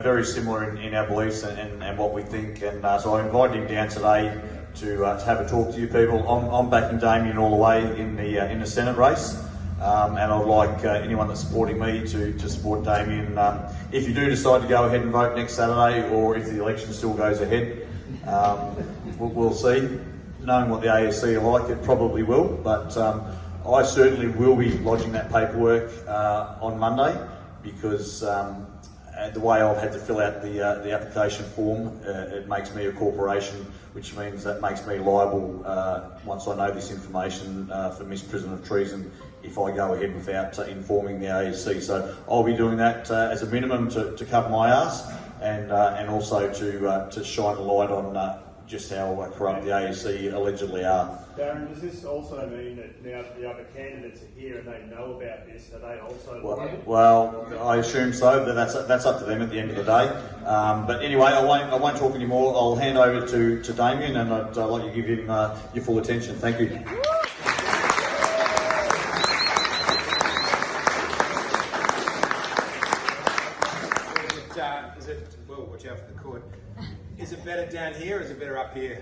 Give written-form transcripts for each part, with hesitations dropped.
Very similar in our beliefs and what we think, and so I invited him down today to have a talk to you people. I'm backing Damien all the way in the Senate race, and I'd like anyone that's supporting me to support Damien. If you do decide to go ahead and vote next Saturday, or if the election still goes ahead, we'll see. Knowing what the ASC are like, it probably will, but I certainly will be lodging that paperwork on Monday, because the way I've had to fill out the application form, it makes me a corporation, which means that makes me liable once I know this information for misprision of treason if I go ahead without informing the ASC. So I'll be doing that as a minimum to cover my arse, and also to shine a light on just how corrupt the ASC allegedly are. Darren, does this also mean that now the other candidates are here and they know about this, are they also? Well, I assume so, but that's up to them at the end of the day. But anyway, I won't talk anymore. I'll hand over to Damien, and I'd like to give him your full attention. Thank you. Well, watch out for the cord. Is it better down here or is it better up here?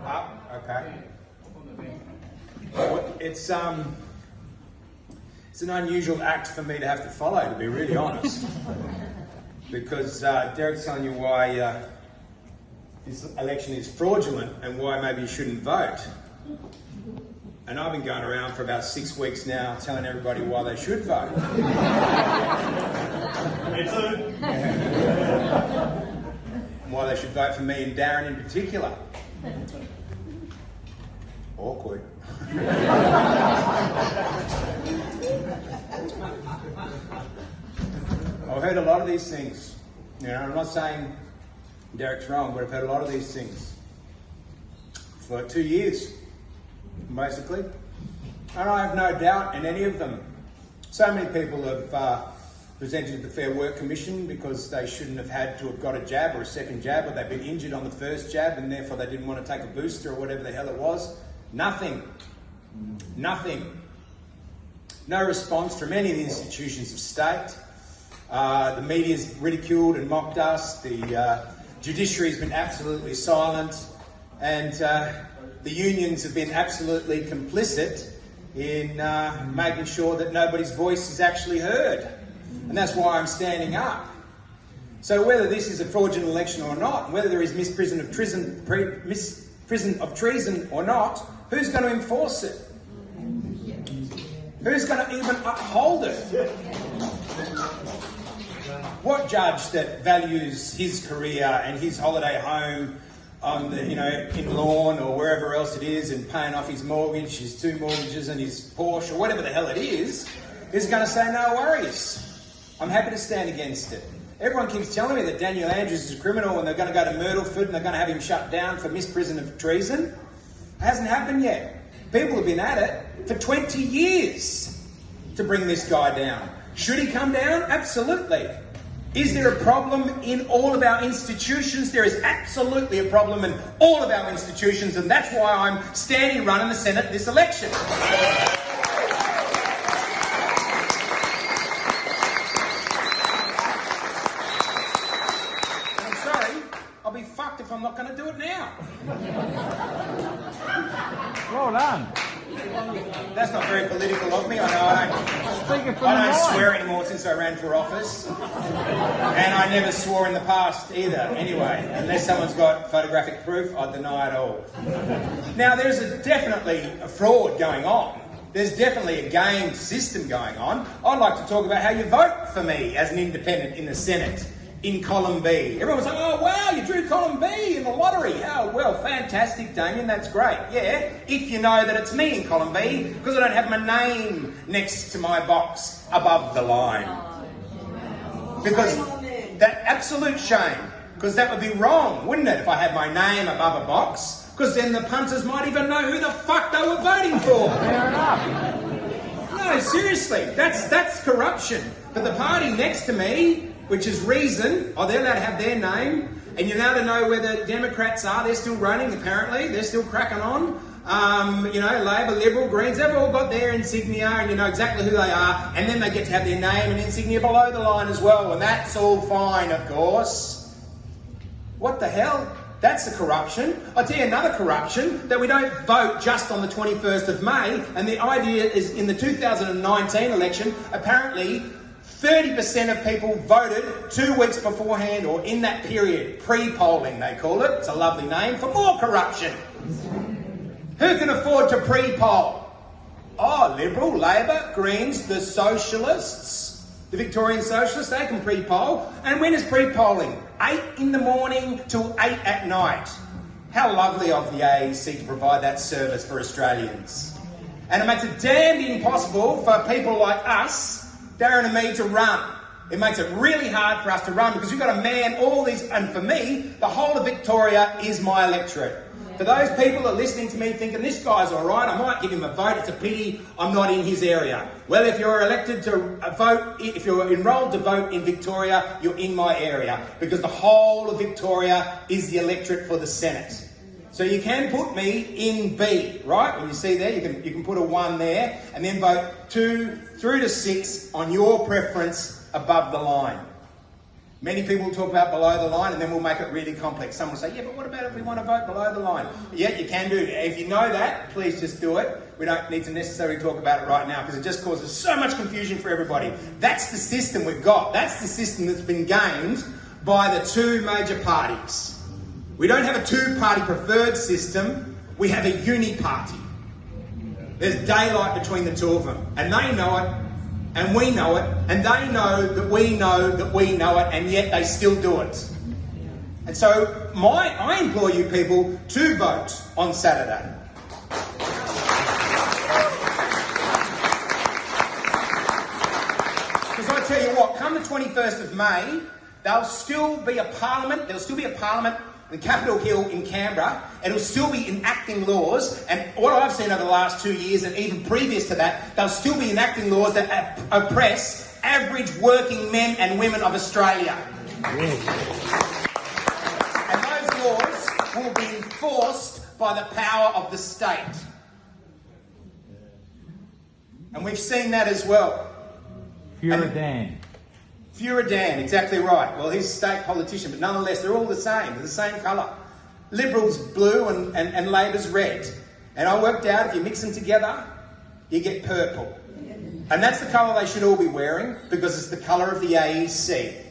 Up? Okay. It's an unusual act for me to have to follow, to be really honest. Because Derek's telling you why this election is fraudulent and why maybe you shouldn't vote. And I've been going around for about 6 weeks now telling everybody why they should vote. Me too. Why they should vote for me and Darren in particular. Awkward. I've heard a lot of these things. You know, I'm not saying Derek's wrong, but I've heard a lot of these things for 2 years, basically. And I have no doubt in any of them. So many people have presented to the Fair Work Commission because they shouldn't have had to have got a jab or a second jab, or they've been injured on the first jab and therefore they didn't want to take a booster or whatever the hell it was. Nothing. Nothing. No response from any of the institutions of state. The media's ridiculed and mocked us. The judiciary's been absolutely silent, and the unions have been absolutely complicit in making sure that nobody's voice is actually heard. And that's why I'm standing up. So whether this is a fraudulent election or not, whether there is misprision of treason or not, who's going to enforce it? Who's going to even uphold it? What judge that values his career and his holiday home on the, in Lawn or wherever else it is, and paying off his mortgage, his 2 mortgages and his Porsche or whatever the hell it is going to say no worries? I'm happy to stand against it. Everyone keeps telling me that Daniel Andrews is a criminal and they're going to go to Myrtleford and they're going to have him shut down for misprision of treason. It hasn't happened yet. People have been at it for 20 years to bring this guy down. Should he come down? Absolutely. Is there a problem in all of our institutions? There is absolutely a problem in all of our institutions, and that's why I'm standing running the Senate this election. I'll be fucked if I'm not going to do it now. Well done. That's not very political of me. I know I don't swear anymore since I ran for office. And I never swore in the past either. Anyway, unless someone's got photographic proof, I deny it all. Now, there's definitely a fraud going on. There's definitely a game system going on. I'd like to talk about how you vote for me as an independent in the Senate. In column B. Everyone's like, oh wow, you drew column B in the lottery. Oh well, fantastic, Damien, that's great. Yeah, if you know that it's me in column B, because I don't have my name next to my box above the line. Because that absolute shame, because that would be wrong, wouldn't it, if I had my name above a box? Because then the punters might even know who the fuck they were voting for. Fair enough. No, seriously, that's corruption. But the party next to me, which is Reason, they're allowed to have their name, and you're allowed to know where the Democrats are. They're still running, apparently. They're still cracking on. Labor, Liberal, Greens, they've all got their insignia and you know exactly who they are, and then they get to have their name and insignia below the line as well, and that's all fine, of course. What the hell? That's the corruption. I'll tell you another corruption, that we don't vote just on the 21st of May, and the idea is in the 2019 election, apparently 30% of people voted 2 weeks beforehand, or in that period, pre-polling they call it, it's a lovely name, for more corruption. Who can afford to pre-poll? Oh, Liberal, Labor, Greens, the Socialists, the Victorian Socialists, they can pre-poll. And when is pre-polling? 8 in the morning till 8 at night. How lovely of the AEC to provide that service for Australians. And it makes it damned impossible for people like us, Darren and me, to run. It makes it really hard for us to run because we've got to man all these, and for me, the whole of Victoria is my electorate. For those people that are listening to me thinking, this guy's all right, I might give him a vote, it's a pity I'm not in his area. Well, if you're elected to vote, if you're enrolled to vote in Victoria, you're in my area, because the whole of Victoria is the electorate for the Senate. So you can put me in B, right? When you see there, you can put a 1 there, and then vote 2 through to 6 on your preference above the line. Many people talk about below the line, and then we'll make it really complex. Some will say, yeah, but what about if we want to vote below the line? Yeah, you can do it. If you know that, please just do it. We don't need to necessarily talk about it right now because it just causes so much confusion for everybody. That's the system we've got. That's the system that's been gained by the 2 major parties. We don't have a 2-party preferred system. We have a uni-party. There's daylight between the 2 of them, and they know it. And we know it, and they know that we know that we know it, and yet they still do it. And so I implore you people to vote on Saturday. Because I tell you what, come the 21st of May, there'll still be a parliament in Capitol Hill in Canberra, and it'll still be enacting laws, and what I've seen over the last 2 years, and even previous to that, they'll still be enacting laws that oppress average working men and women of Australia. Yes. And those laws will be enforced by the power of the state. And we've seen that as well. Furadan. Furadan, exactly right. Well, he's a state politician, but nonetheless, they're all the same. They're the same colour. Liberals blue and Labor's red. And I worked out if you mix them together, you get purple. And that's the colour they should all be wearing because it's the colour of the AEC.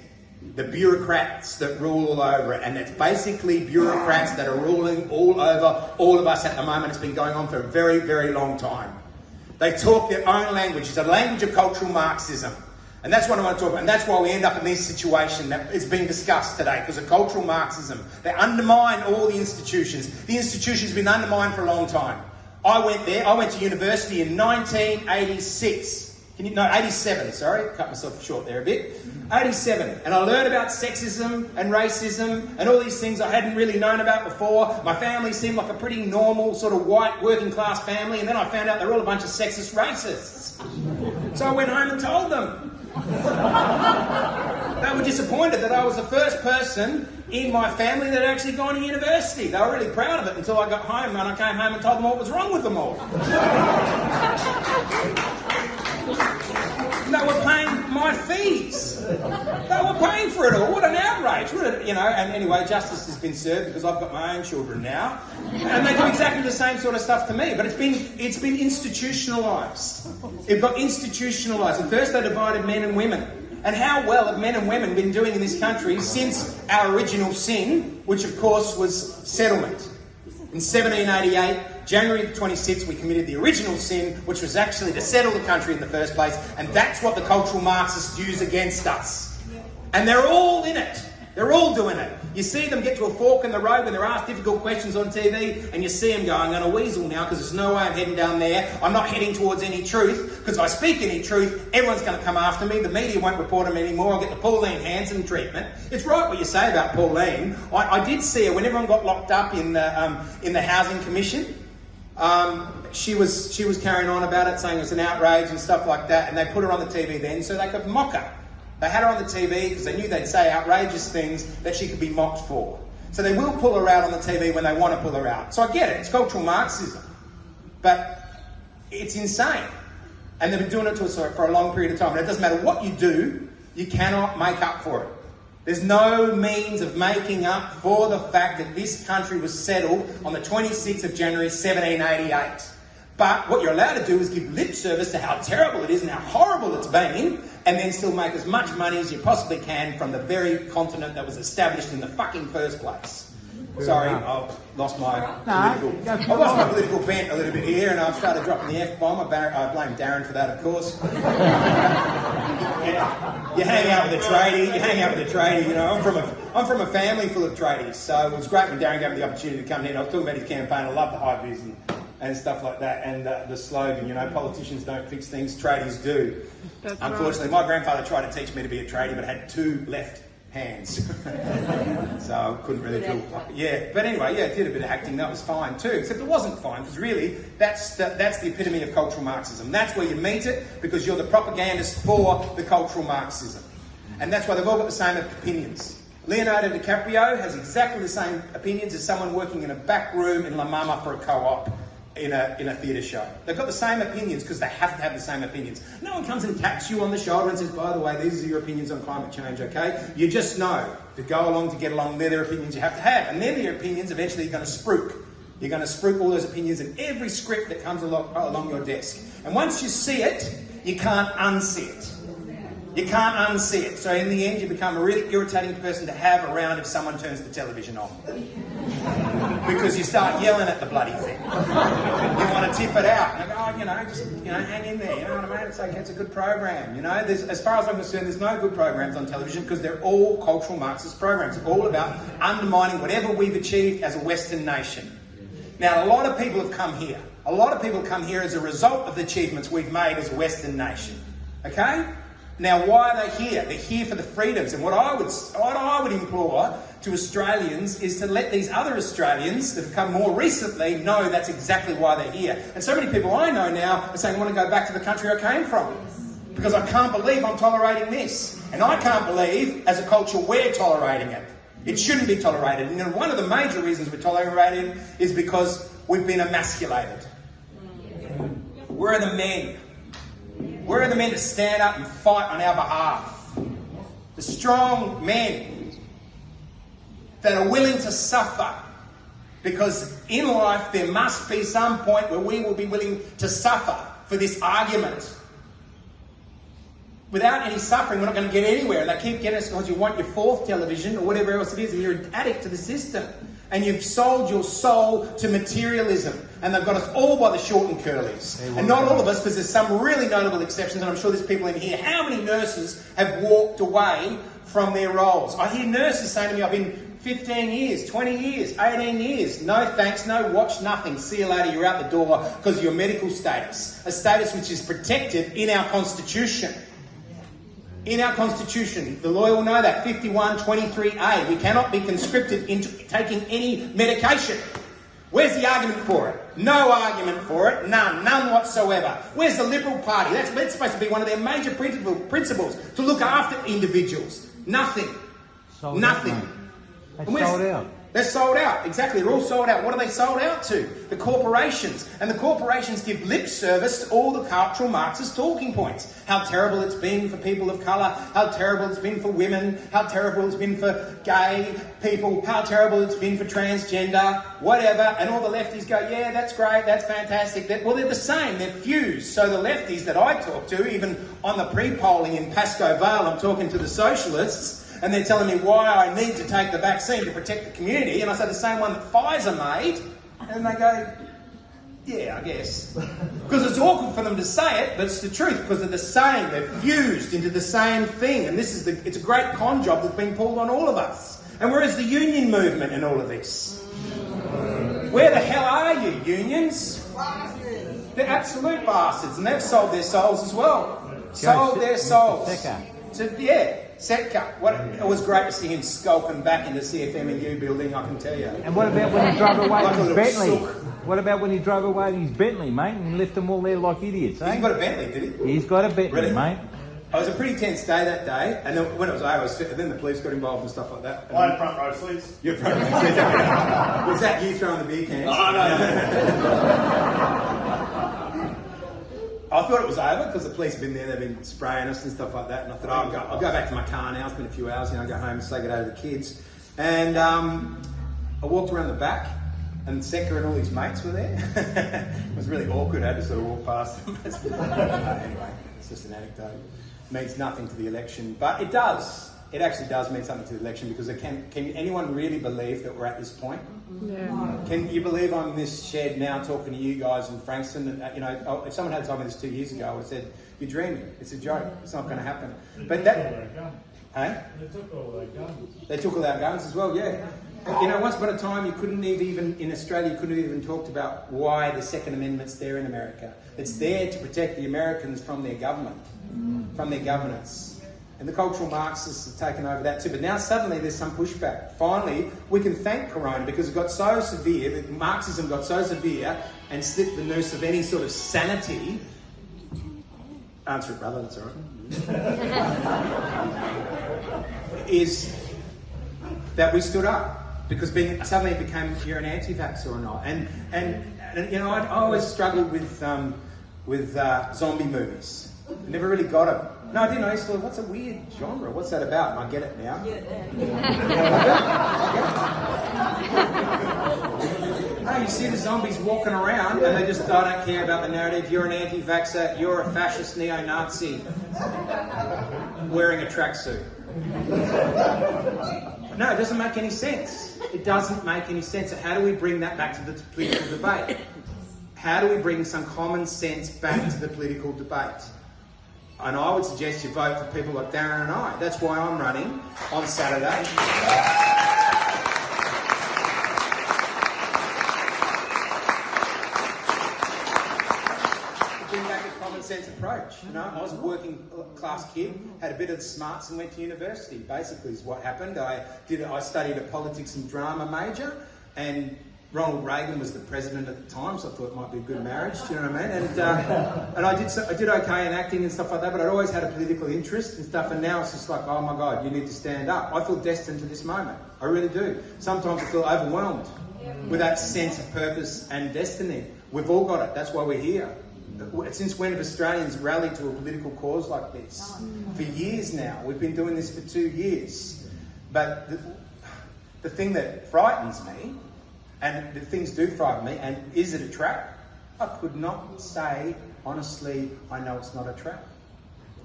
The bureaucrats that rule all over it. And it's basically bureaucrats that are ruling all over all of us at the moment. It's been going on for a very, very long time. They talk their own language. It's a language of cultural Marxism. And that's what I want to talk about. And that's why we end up in this situation that is being discussed today, because of cultural Marxism. They undermine all the institutions. The institutions have been undermined for a long time. I went there. I went to university in 1986. 87, sorry. Cut myself short there a bit. 87. And I learned about sexism and racism and all these things I hadn't really known about before. My family seemed like a pretty normal, sort of white, working class family. And then I found out they're all a bunch of sexist racists. So I went home and told them. They were disappointed that I was the first person in my family that had actually gone to university. They were really proud of it until I got home and I came home and told them what was wrong with them all. They were paying my fees. They were paying for it all. What an outrage. And anyway, justice has been served because I've got my own children now. And they do exactly the same sort of stuff to me. But it's been institutionalised. It got institutionalised. And first they divided men and women. And how well have men and women been doing in this country since our original sin, which of course was settlement. In 1788, January the 26th, we committed the original sin, which was actually to settle the country in the first place, and that's what the cultural Marxists use against us. And they're all in it. They're all doing it. You see them get to a fork in the road when they're asked difficult questions on TV, and you see them go, I'm going to weasel now because there's no way I'm heading down there. I'm not heading towards any truth, because if I speak any truth, everyone's going to come after me. The media won't report them anymore. I'll get the Pauline Hanson treatment. It's right what you say about Pauline. I did see her when everyone got locked up in the Housing Commission. She was carrying on about it, saying it was an outrage and stuff like that, and they put her on the TV then so they could mock her. They had her on the TV because they knew they'd say outrageous things that she could be mocked for. So they will pull her out on the TV when they want to pull her out. So I get it. It's cultural Marxism. But it's insane. And they've been doing it for a long period of time. And it doesn't matter what you do, you cannot make up for it. There's no means of making up for the fact that this country was settled on the 26th of January 1788. But what you're allowed to do is give lip service to how terrible it is and how horrible it's been, and then still make as much money as you possibly can from the very continent that was established in the fucking first place. Sorry, I've lost my political bent a little bit here, and I've started dropping the F-bomb. I blame Darren for that, of course. You hang out with a tradie, you know. I'm from a family full of tradies, so it was great when Darren gave me the opportunity to come in. I was talking about his campaign. I love the high vis and stuff like that, and the slogan, you know, politicians don't fix things, tradies do. That's Unfortunately, my grandfather tried to teach me to be a tradie, but had 2 left hands. So I couldn't really do it. Yeah, but anyway, yeah, did a bit of acting, that was fine too, except it wasn't fine, because really, that's the epitome of cultural Marxism. That's where you meet it, because you're the propagandist for the cultural Marxism. And that's why they've all got the same opinions. Leonardo DiCaprio has exactly the same opinions as someone working in a back room in La Mama for a co-op in a theatre show. They've got the same opinions because they have to have the same opinions. No one comes and taps you on the shoulder and says, by the way, these are your opinions on climate change, okay? You just know to go along, to get along, they're their opinions you have to have. And then your opinions eventually you're going to spruik. You're going to spruik all those opinions in every script that comes along your desk. And once you see it, you can't unsee it. You can't unsee it. So in the end, you become a really irritating person to have around if someone turns the television on. Because you start yelling at the bloody thing. You want to tip it out. And I go, just hang in there. You know what I mean? It's like, it's a good program. You know, as far as I'm concerned, there's no good programs on television because they're all cultural Marxist programs. It's all about undermining whatever we've achieved as a Western nation. Now, a lot of people have come here. A lot of people come here as a result of the achievements we've made as a Western nation. Okay? Now, why are they here? They're here for the freedoms. And what I would implore to Australians is to let these other Australians that have come more recently know that's exactly why they're here. And so many people I know now are saying, I want to go back to the country I came from. Because I can't believe I'm tolerating this. And I can't believe, as a culture, we're tolerating it. It shouldn't be tolerated. And one of the major reasons we're tolerating it is because we've been emasculated. We're the men. We're the men to stand up and fight on our behalf. The strong men that are willing to suffer. Because in life there must be some point where we will be willing to suffer for this argument. Without any suffering, we're not going to get anywhere. And they keep getting us because you want your 4th television or whatever else it is, and you're an addict to the system. And you've sold your soul to materialism. And they've got us all by the short and curlies. And not all of us, because there's some really notable exceptions, and I'm sure there's people in here. How many nurses have walked away from their roles? I hear nurses saying to me, I've been 15 years, 20 years, 18 years. No thanks, no watch, nothing. See you later, you're out the door because of your medical status. A status which is protected in our Constitution. In our Constitution, the lawyer will know that, 5123A, we cannot be conscripted into taking any medication. Where's the argument for it? No argument for it, none whatsoever. Where's the Liberal Party? That's supposed to be one of their major principles, to look after individuals. Nothing. Nothing. Sold out. They're sold out, exactly. They're all sold out. What are they sold out to? The corporations. And the corporations give lip service to all the cultural Marxist talking points. How terrible it's been for people of colour, how terrible it's been for women, how terrible it's been for gay people, how terrible it's been for transgender, whatever. And all the lefties go, yeah, that's great, that's fantastic. Well, they're the same. They're fused. So the lefties that I talk to, even on the pre-polling in Pascoe Vale, I'm talking to the socialists, and they're telling me why I need to take the vaccine to protect the community. And I say the same one that Pfizer made. And they go, yeah, I guess. Because it's awkward for them to say it, but it's the truth, because they're the same. They're fused into the same thing. And it's a great con job that's been pulled on all of us. And where is the union movement in all of this? Where the hell are you, unions? They're absolute bastards. And they've sold their souls as well. Sold their souls. Setka. It was great to see him skulking back in the CFMEU building, I can tell you. And what about when he drove away Like in a his little Bentley? sook. What about when he drove away in his Bentley, mate, and left them all there like idiots, He eh? got a Bentley, did he? He's got a Bentley, Really? mate. It was a pretty tense day that day, and then when it was over, then the police got involved and stuff like that. And I had front row seats. your front row seats. Was that you throwing the beer cans? Oh, no. I thought it was over because the police have been there, they've been spraying us and stuff like that, and I thought, I'll go back to my car now, it's been a few hours, go home and say good day to the kids. And I walked around the back, and Secker and all his mates were there. It was really awkward, I had to sort of walk past them. Anyway, it's just an anecdote. It means nothing to the election, but it does. It actually does mean something to the election, because can anyone really believe that we're at this point? Yeah. Can you believe I'm in this shed now talking to you guys in Frankston? And, if someone had told me this 2 years ago, I would have said, you're dreaming. It's a joke. It's not going to happen. But that... Hey? They took all their guns. They took all our guns as well, yeah. Once upon a time, you couldn't even, in Australia, you couldn't even talked about why the Second Amendment's there in America. It's there to protect the Americans from their government, from their governance. And the cultural Marxists have taken over that too. But now suddenly there's some pushback. Finally, we can thank Corona, because it got so severe, that Marxism got so severe and slipped the noose of any sort of sanity. Answer it, brother, that's all right. Is that we stood up. Because suddenly it became, you're an anti-vaxxer or not. And I always struggled with zombie movies. I never really got it. No, I didn't. I used to thought, what's a weird genre? What's that about? And I get it now. No, you see the zombies walking around and they just don't care about the narrative. You're an anti-vaxxer, you're a fascist neo-Nazi wearing a tracksuit. No, it doesn't make any sense. It doesn't make any sense. So how do we bring that back to the political debate? How do we bring some common sense back to the political debate? And I would suggest you vote for people like Darren and I. That's why I'm running on Saturday. Bring back a common sense approach. I was a working class kid, had a bit of the smarts and went to university. Basically is what happened. I studied a politics and drama major, and Ronald Reagan was the president at the time, so I thought it might be a good marriage, do you know what I mean? And I did okay in acting and stuff like that, but I'd always had a political interest and stuff, and now it's just like, oh my God, you need to stand up. I feel destined to this moment. I really do. Sometimes I feel overwhelmed with that sense of purpose and destiny. We've all got it. That's why we're here. Since when have Australians rallied to a political cause like this? For years now. We've been doing this for 2 years. But the thing that frightens me, and the things do frighten me, and is it a trap? I could not say, honestly, I know it's not a trap.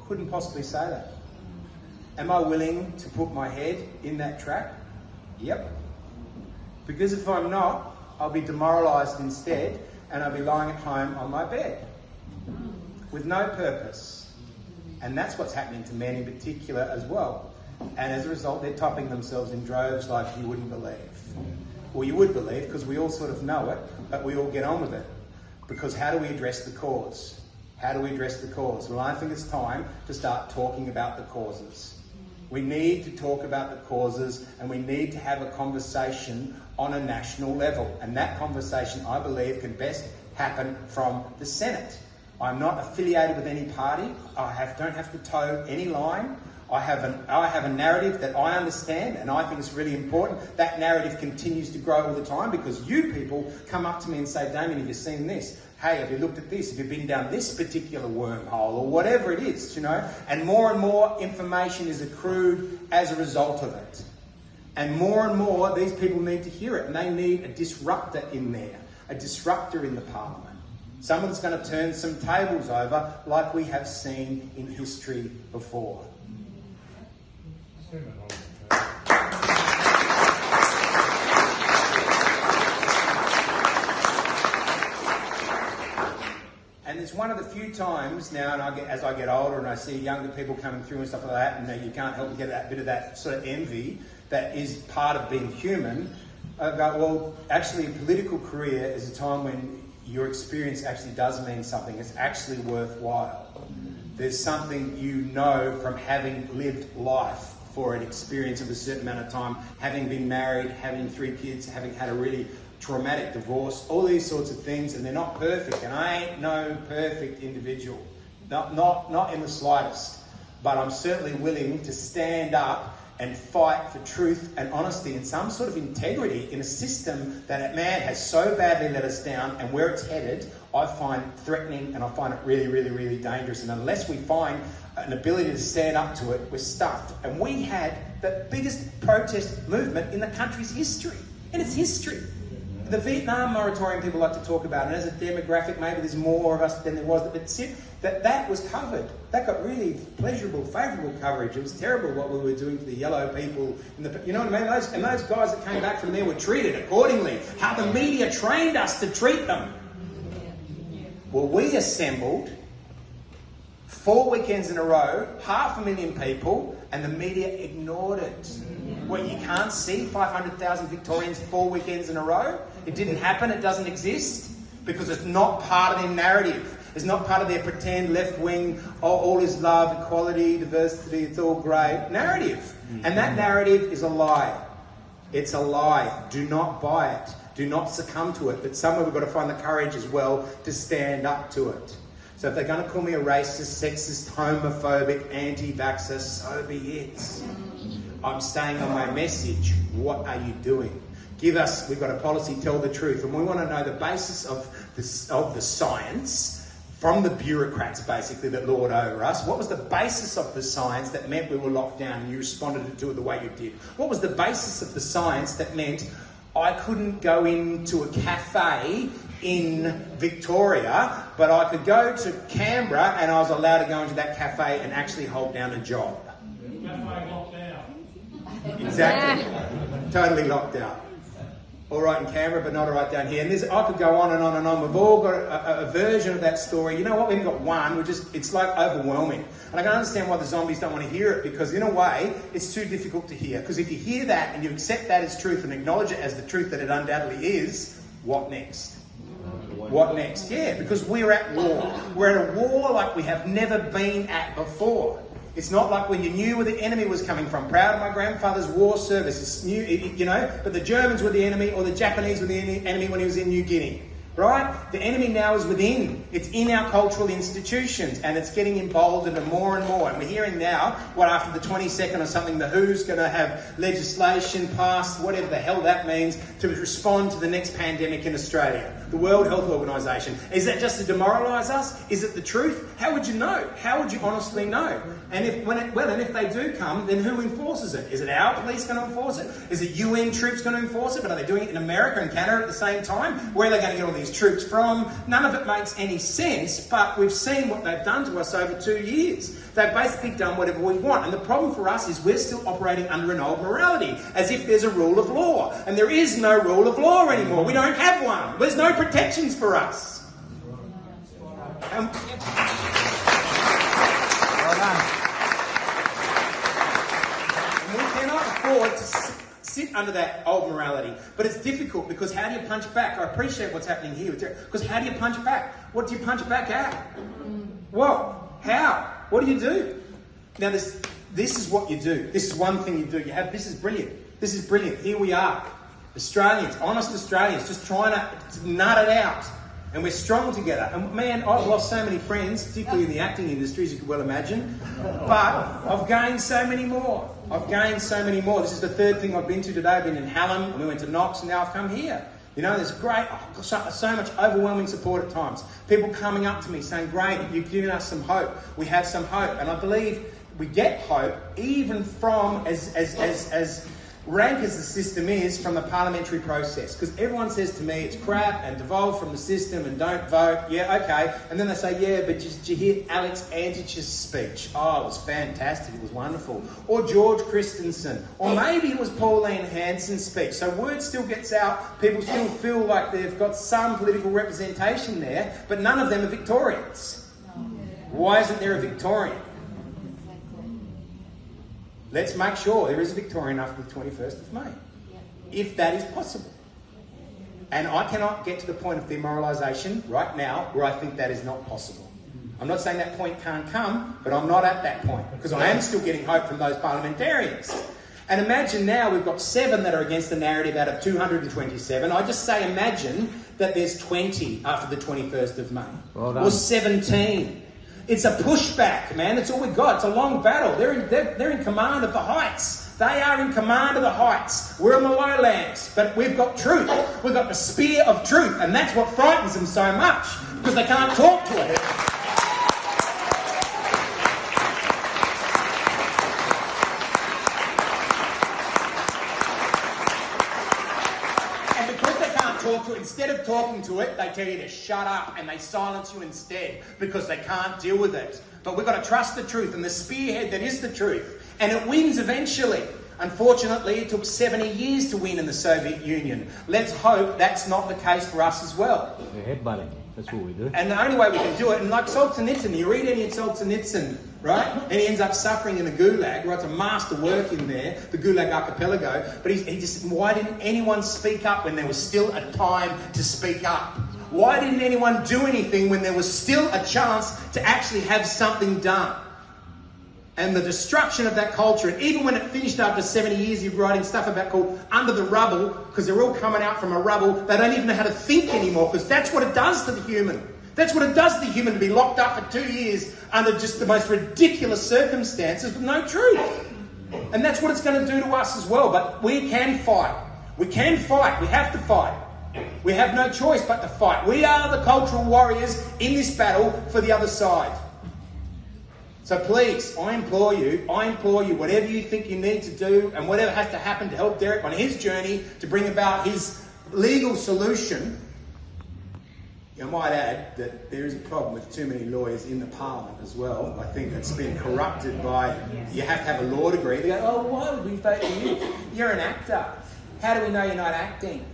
Couldn't possibly say that. Am I willing to put my head in that trap? Yep. Because if I'm not, I'll be demoralised instead, and I'll be lying at home on my bed with no purpose. And that's what's happening to men in particular as well. And as a result, they're topping themselves in droves like you wouldn't believe. Well, you would believe, because we all sort of know it, but we all get on with it. Because how do we address the cause? How do we address the cause? Well, I think it's time to start talking about the causes. We need to talk about the causes, and we need to have a conversation on a national level. And that conversation, I believe, can best happen from the Senate. I'm not affiliated with any party. Don't have to toe any line. I have a narrative that I understand, and I think it's really important. That narrative continues to grow all the time, because you people come up to me and say, Damien, have you seen this? Hey, have you looked at this? Have you been down this particular wormhole, or whatever it is, And more information is accrued as a result of it. And more, these people need to hear it, and they need a disruptor in there, a disruptor in the parliament. Someone that's going to turn some tables over, like we have seen in history before. And it's one of the few times now, and as I get older and I see younger people coming through and stuff like that, and you can't help but get that bit of that sort of envy that is part of being human. I go, well, actually a political career is a time when your experience actually does mean something. It's actually worthwhile. There's something you know from having lived life for an experience of a certain amount of time, having been married, having 3 kids, having had a really traumatic divorce, all these sorts of things, and they're not perfect, and I ain't no perfect individual. Not in the slightest. but I'm certainly willing to stand up and fight for truth and honesty and some sort of integrity in a system that man has so badly let us down, and where it's headed I find threatening, and I find it really, really, really dangerous. And unless we find an ability to stand up to it, we're stuffed. And we had the biggest protest movement in the country's history, in its history. The Vietnam moratorium people like to talk about, and as a demographic, maybe there's more of us than there was, but that was covered. That got really pleasurable, favourable coverage. It was terrible what we were doing to the yellow people. You know what I mean? Those guys that came back from there were treated accordingly. How the media trained us to treat them. Well, we assembled 4 weekends in a row, 500,000 people, and the media ignored it. Well, you can't see 500,000 Victorians 4 weekends in a row. It didn't happen. It doesn't exist because it's not part of their narrative. It's not part of their pretend left-wing, all is love, equality, diversity, it's all great narrative. And that narrative is a lie. It's a lie. Do not buy it. Do not succumb to it. But somewhere we've got to find the courage as well to stand up to it. So if they're going to call me a racist, sexist, homophobic, anti-vaxxer, so be it. I'm staying on my message. What are you doing? We've got a policy, tell the truth. And we want to know the basis of the science from the bureaucrats, basically, that lord over us. What was the basis of the science that meant we were locked down and you responded to it the way you did? What was the basis of the science that meant I couldn't go into a cafe in Victoria, but I could go to Canberra and I was allowed to go into that cafe and actually hold down a job? Cafe locked down. Exactly. Totally locked out. All right in Canberra, but not all right down here. And I could go on and on and on. We've all got a version of that story. You know what? We haven't got one. It's like overwhelming. And I can understand why the zombies don't want to hear it, because in a way, it's too difficult to hear. Because if you hear that and you accept that as truth and acknowledge it as the truth that it undoubtedly is, what next? What next? Yeah, because we're at war. We're at a war like we have never been at before. It's not like when you knew where the enemy was coming from. Proud of my grandfather's war service. But the Germans were the enemy, or the Japanese were the enemy when he was in New Guinea. Right? The enemy now is within. It's in our cultural institutions, and it's getting emboldened more and more. And we're hearing now, after the 22nd or something, the WHO's going to have legislation passed, whatever the hell that means, to respond to the next pandemic in Australia. The World Health Organisation. Is that just to demoralise us? Is it the truth? How would you know? How would you honestly know? And if they do come, then who enforces it? Is it our police going to enforce it? Is it UN troops going to enforce it? But are they doing it in America and Canada at the same time? Where are they going to get all these troops from? None of it makes any sense, but we've seen what they've done to us over 2 years. They've basically done whatever we want. And the problem for us is we're still operating under an old morality, as if there's a rule of law. And there is no rule of law anymore. We don't have one. There's no protections for us. Well done. We cannot afford to sit under that old morality. But it's difficult, because how do you punch back? I appreciate what's happening here. Because how do you punch back? What do you punch back at? What? How? What do you do? Now, this is what you do. This is one thing you do. This is brilliant. This is brilliant. Here we are. Australians, honest Australians, just trying to nut it out. And we're strong together. And man, I've lost so many friends, particularly in the acting industry, as you can well imagine. But I've gained so many more. This is the third thing I've been to today. I've been in Hallam, and we went to Knox, and now I've come here. There's great, so much overwhelming support at times. People coming up to me saying, great, you've given us some hope. We have some hope. And I believe we get hope even from, as rank as the system is, from the parliamentary process. Because everyone says to me, it's crap and devolve from the system and don't vote. Yeah, okay. And then they say, yeah, but did you hear Alex Antich's speech? Oh, it was fantastic. It was wonderful. Or George Christensen. Or maybe it was Pauline Hanson's speech. So word still gets out. People still feel like they've got some political representation there, but none of them are Victorians. Why isn't there a Victorian? Let's make sure there is a Victorian after the 21st of May, if that is possible. And I cannot get to the point of demoralisation right now where I think that is not possible. I'm not saying that point can't come, but I'm not at that point, because I am still getting hope from those parliamentarians. And imagine now we've got 7 that are against the narrative out of 227. I just say imagine that there's 20 after the 21st of May. Well done. Or 17. It's a pushback, man. That's all we got. It's a long battle. They're in command of the heights. They are in command of the heights. We're on the lowlands, but we've got truth. We've got the spear of truth, and that's what frightens them so much, because they can't talk to it. Talk to it. Instead of talking to it, they tell you to shut up and they silence you instead because they can't deal with it. But we've got to trust the truth and the spearhead that is the truth. And it wins eventually. Unfortunately, it took 70 years to win in the Soviet Union. Let's hope that's not the case for us as well. We're headbutting. That's what we do. And the only way we can do it, and like Solzhenitsyn, you read any of Solzhenitsyn, right? And he ends up suffering in the Gulag, writes a master work in there, the Gulag Archipelago. But he just, why didn't anyone speak up when there was still a time to speak up? Why didn't anyone do anything when there was still a chance to actually have something done? And the destruction of that culture, and even when it finished after 70 years, you're writing stuff about called Under the Rubble, because they're all coming out from a rubble. They don't even know how to think anymore, because that's what it does to the human. That's what it does to the human, to be locked up for 2 years under just the most ridiculous circumstances with no truth. And that's what it's going to do to us as well. But we can fight. We can fight. We have to fight. We have no choice but to fight. We are the cultural warriors in this battle for the other side. So please, I implore you, whatever you think you need to do and whatever has to happen to help Derek on his journey to bring about his legal solution. I might add that there is a problem with too many lawyers in the Parliament as well. I think it's been corrupted by, you have to have a law degree. They go, oh, why would we vote for you? You're an actor. How do we know you're not acting?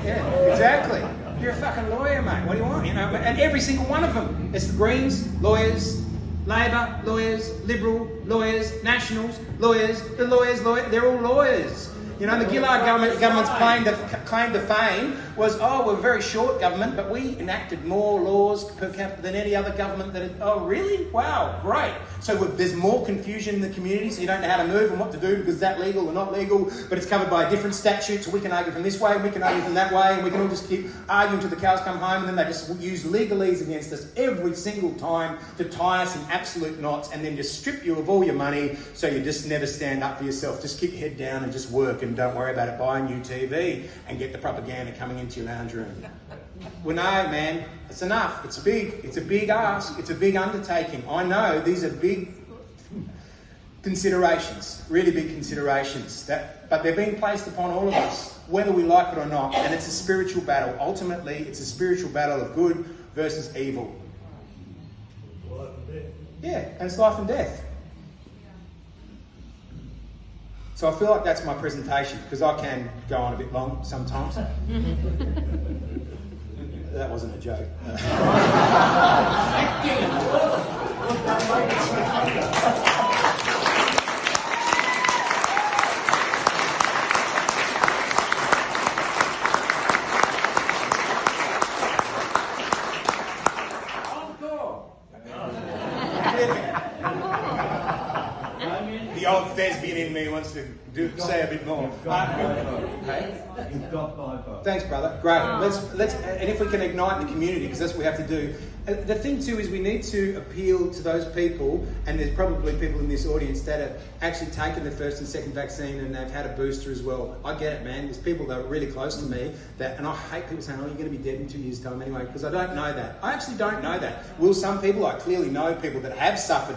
Yeah, exactly. You're a fucking lawyer, mate. What do you want? You know, and every single one of them. It's the Greens, lawyers, Labor, lawyers, Liberal, lawyers, Nationals, lawyers, they're all lawyers. You know, the Gillard government's claim to fame was, oh, we're a very short government, but we enacted more laws per capita than any other government that had, oh, really? Wow, great. So there's more confusion in the community, so you don't know how to move and what to do because is that legal or not legal, but it's covered by a different statute, so we can argue from this way and we can argue from that way, and we can all just keep arguing until the cows come home, and then they just use legalese against us every single time to tie us in absolute knots and then just strip you of all your money so you just never stand up for yourself. Just keep your head down and just work and don't worry about it. Buy a new TV and get the propaganda coming into your lounge room. Well, no, man, it's enough. It's big. It's a big ask. It's a big undertaking. I know these are big considerations, really big considerations, but they're being placed upon all of us, whether we like it or not. And it's a spiritual battle. Ultimately, it's a spiritual battle of good versus evil. Life and death. Yeah, and it's life and death. So I feel like that's my presentation, because I can go on a bit long sometimes. That wasn't a joke. The old thespian in me wants to say a bit more. You've got my vote. Thanks, brother. Great. Let's and if we can ignite the community, because that's what we have to do. The thing too is we need to appeal to those people, and there's probably people in this audience that have actually taken the first and second vaccine and they've had a booster as well. I get it, man. There's people that are really close to me and I hate people saying, "Oh, you're going to be dead in 2 years' time anyway," because I don't know that. I actually don't know that. Will some people? I clearly know people that have suffered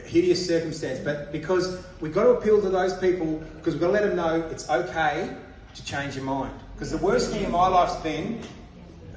hideous circumstance, but because we've got to appeal to those people, because we've got to let them know it's okay to change your mind. Because the worst thing in my life's been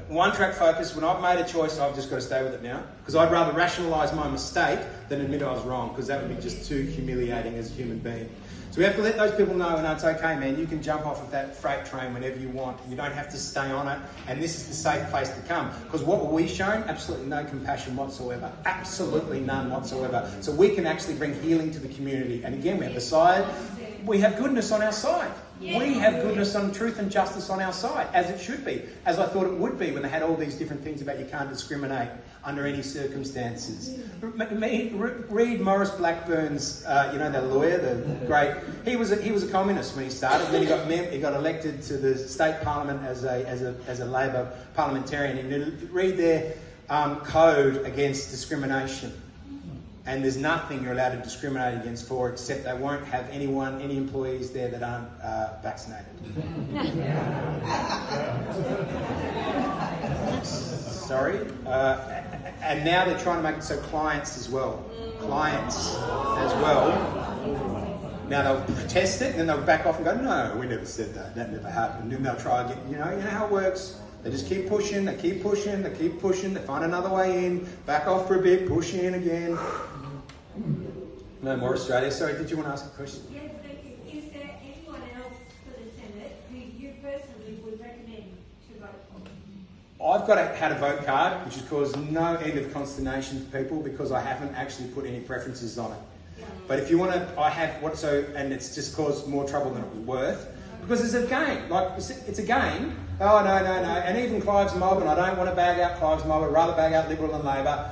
one-track focus. When I've made a choice, I've just got to stay with it now, because I'd rather rationalise my mistake than admit I was wrong, because that would be just too humiliating as a human being. So we have to let those people know, and it's okay, man, you can jump off of that freight train whenever you want. You don't have to stay on it, and this is the safe place to come. Because what were we shown? Absolutely no compassion whatsoever. Absolutely none whatsoever. So we can actually bring healing to the community. And again, we have goodness on our side. We have goodness and truth and justice on our side, as it should be, as I thought it would be when they had all these different things about you can't discriminate under any circumstances. Read Maurice Blackburn's, the lawyer, the great he was a communist when he started. Then he got elected to the state parliament as a Labor parliamentarian. And you read their code against discrimination. And there's nothing you're allowed to discriminate against for, except they won't have any employees there that aren't vaccinated. Sorry. And now they're trying to make it so clients as well. Now they'll protest it, and then they'll back off and go, no, we never said that. That never happened. And then they'll try again. You know how it works. They just keep pushing, they find another way in, back off for a bit, push in again. No more Australia. Sorry, did you want to ask a question? Yes, thank you. Is there anyone else for the Senate who you personally would recommend to vote for? I've got a how to vote card, which has caused no end of consternation for people because I haven't actually put any preferences on it. Yeah. But if you want to, I have and it's just caused more trouble than it was worth. Because it's a game, it's a game. Oh, no. And even Clive's mob, and I don't want to bag out Clive's mob, I'd rather bag out Liberal and Labor.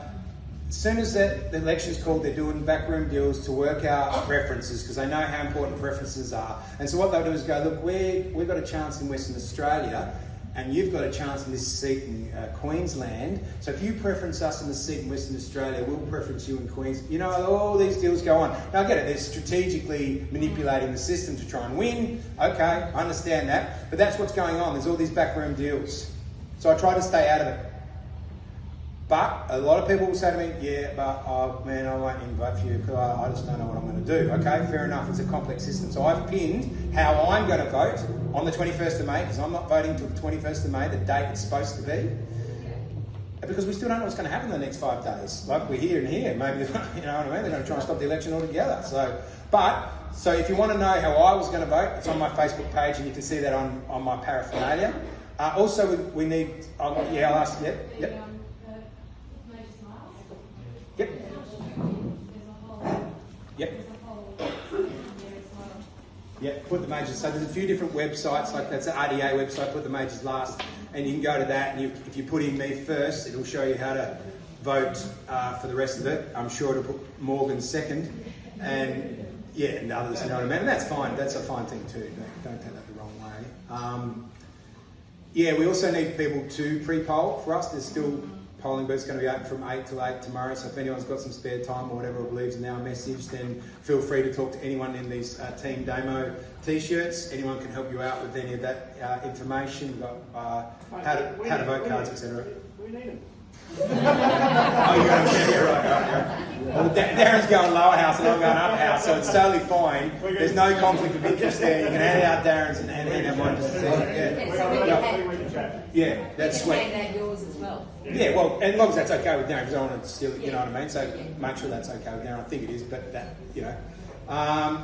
As soon as the election's called, they're doing backroom deals to work out preferences because they know how important preferences are. And so what they'll do is go, look, we've got a chance in Western Australia, and you've got a chance in this seat in Queensland. So if you preference us in the seat in Western Australia, we'll preference you in Queensland. You know, all these deals go on. Now I get it, they're strategically manipulating the system to try and win. Okay, I understand that. But that's what's going on. There's all these backroom deals. So I try to stay out of it. But a lot of people will say to me, yeah, but oh man, I won't even vote for you because I just don't know what I'm going to do. Okay, fair enough, it's a complex system. So I've pinned how I'm going to vote on the 21st of May because I'm not voting till the 21st of May, the date it's supposed to be. Because we still don't know what's going to happen in the next 5 days. Like we're here and here. Maybe, you know what I mean? They're going to try and stop the election altogether. So if you want to know how I was going to vote, it's on my Facebook page and you can see that on my paraphernalia. Also, we need, I'll ask, yep. Yep. Yep, put the majors. So there's a few different websites, like that's the RDA website, put the majors last, and you can go to that, and if you put in me first, it'll show you how to vote for the rest of it. I'm sure it'll put Morgan second, and others, you know what I mean? And that's fine, that's a fine thing too, don't take that the wrong way. We also need people to pre-poll for us. There's still polling booth's going to be open from 8 till 8 tomorrow, so if anyone's got some spare time or whatever, or believes in our message, then feel free to talk to anyone in these Team Damo t-shirts. Anyone can help you out with any of that information. We've got how to vote cards, etc. We need them. Oh, you're right. Well, Darren's going lower house and I'm going upper house, so it's totally fine. There's no conflict of interest there. You can hand out Darren's and have one just yeah, that's sweet. hand out yours as well. Yeah, well, as long as that's okay with Darren, because I don't want to steal it, you know what I mean? So make sure that's okay with Darren. I think it is, but that, you know.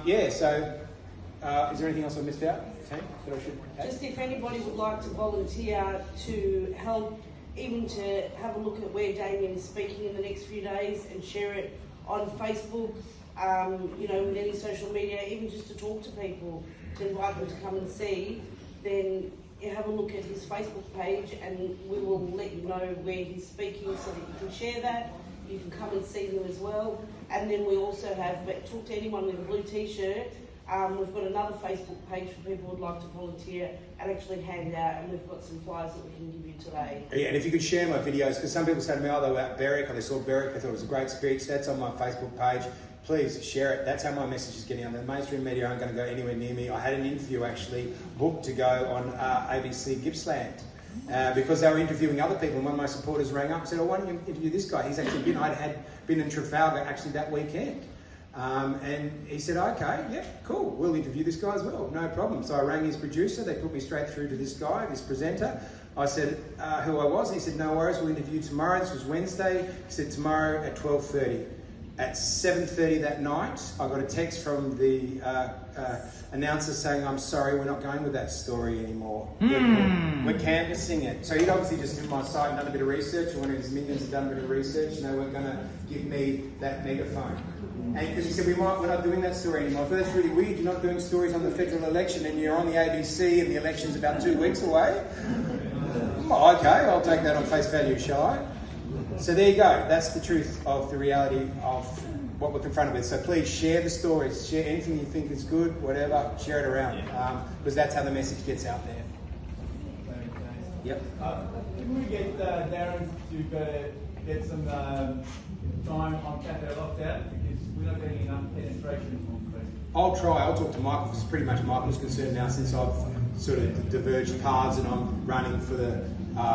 Is there anything else I missed out, Sam, that I should add? Just if anybody would like to volunteer to help, even to have a look at where Damien is speaking in the next few days and share it on Facebook, with any social media, even just to talk to people, to invite them to come and see, then you have a look at his Facebook page and we will let you know where he's speaking so that you can share that. You can come and see him as well. And then we also have, talk to anyone with a blue t-shirt. We've got another Facebook page for people who would like to volunteer and actually hand out, and we've got some flyers that we can give you today. Yeah, and if you could share my videos, because some people say to me, oh, they were at Berwick, or they saw Berwick, I thought it was a great speech, that's on my Facebook page. Please share it. That's how my message is getting on. The mainstream media aren't going to go anywhere near me. I had an interview actually booked to go on ABC Gippsland because they were interviewing other people, and one of my supporters rang up and said, oh, why don't you interview this guy? He's actually been in Trafalgar actually that weekend. And he said, okay, yeah, cool, we'll interview this guy as well, no problem. So I rang his producer, they put me straight through to this guy, this presenter. I said who I was, and he said, no worries, we'll interview tomorrow. This was Wednesday. He said, tomorrow at 12:30. At 7:30 that night, I got a text from the announcer saying, I'm sorry, we're not going with that story anymore. We're canvassing it. So he'd obviously just did my site and done a bit of research, or one of his minions had done a bit of research, and they weren't going to give me that megaphone. And because he said, we're not doing that story anymore. But that's really weird, you're not doing stories on the federal election and you're on the ABC and the election's about 2 weeks away. Oh, okay, I'll take that on face value, shall I? So there you go. That's the truth of the reality of what we're confronted with. So please share the stories, share anything you think is good, whatever, share it around, because that's how the message gets out there. Yep. Can we get Darren to get some time on Cafe Lockdown, because we're not getting enough penetration from Facebook. I'll try. I'll talk to Michael, because it's pretty much Michael's concern now, since I've sort of diverged paths and I'm running for the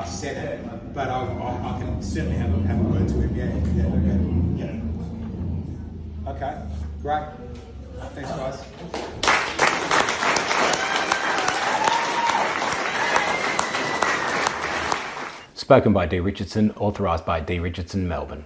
Senate. But I can certainly have a word to him. Yeah. Okay. Great. Thanks, guys. Spoken by D. Richardson, authorised by D. Richardson, Melbourne.